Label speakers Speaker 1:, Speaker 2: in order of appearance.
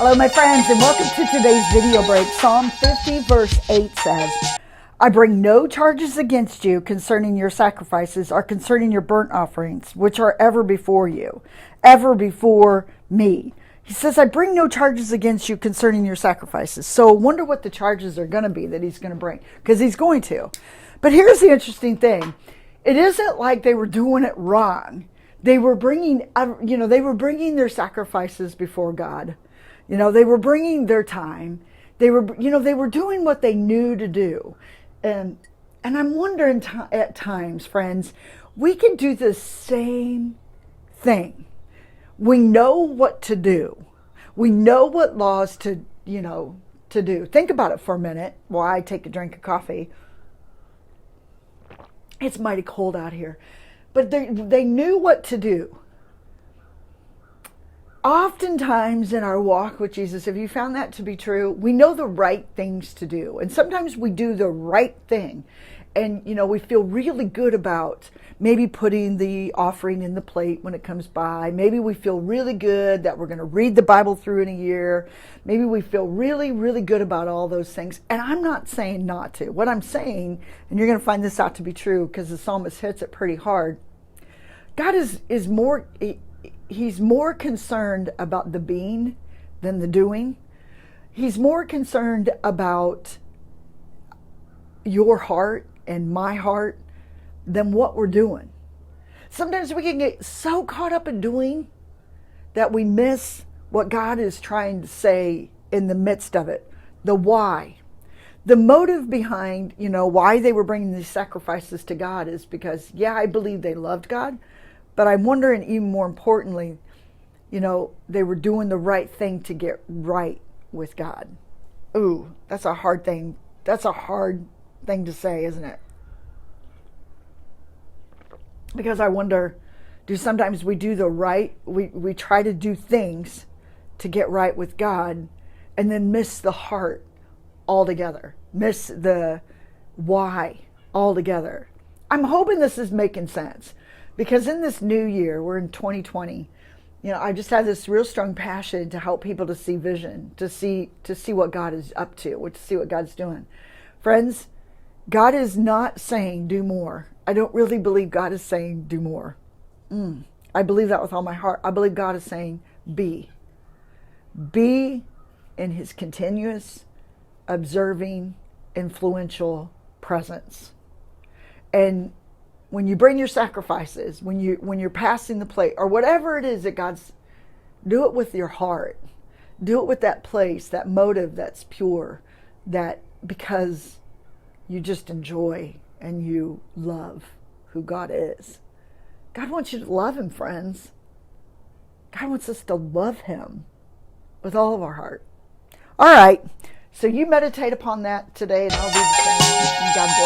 Speaker 1: Hello, my friends, and welcome to today's video break. Psalm 50, verse 8 says, I bring no charges against you concerning your sacrifices or concerning your burnt offerings, which are ever before you, ever before me. He says, I bring no charges against you concerning your sacrifices. So I wonder what the charges are going to be that he's going to bring, because he's going to. But here's the interesting thing. It isn't like they were doing it wrong. They were bringing, they were bringing their sacrifices before God. They were bringing their time. They were doing what they knew to do. And I'm wondering at times, friends, we can do the same thing. We know what to do. We know what laws to do. Think about it for a minute while I take a drink of coffee. It's mighty cold out here. But they knew what to do. Oftentimes in our walk with Jesus, have you found that to be true? We know the right things to do. And sometimes we do the right thing. And, we feel really good about maybe putting the offering in the plate when it comes by. Maybe we feel really good that we're going to read the Bible through in a year. Maybe we feel really, really good about all those things. And I'm not saying not to. What I'm saying, and you're going to find this out to be true because the psalmist hits it pretty hard. God is more... He's more concerned about the being than the doing. He's more concerned about your heart and my heart than what we're doing. Sometimes we can get so caught up in doing that we miss what God is trying to say in the midst of it. The why. The motive behind, why they were bringing these sacrifices to God is because, I believe they loved God. But I'm wondering, even more importantly, they were doing the right thing to get right with God. Ooh, that's a hard thing. That's a hard thing to say, isn't it? Because I wonder, sometimes we do the right, we try to do things to get right with God and then miss the heart altogether, miss the why altogether. I'm hoping this is making sense. Because in this new year, we're in 2020, I just have this real strong passion to help people to see vision, to see what God is up to, to see what God's doing. Friends, God is not saying do more. I don't really believe God is saying do more. I believe that with all my heart. I believe God is saying be. Be in his continuous, observing, influential presence. And when you bring your sacrifices, when you're passing the plate, or whatever it is that God's, do it with your heart. Do it with that place, that motive that's pure, that because you just enjoy and you love who God is. God wants you to love him, friends. God wants us to love him with all of our heart. All right, so you meditate upon that today, and I'll do the same. God bless.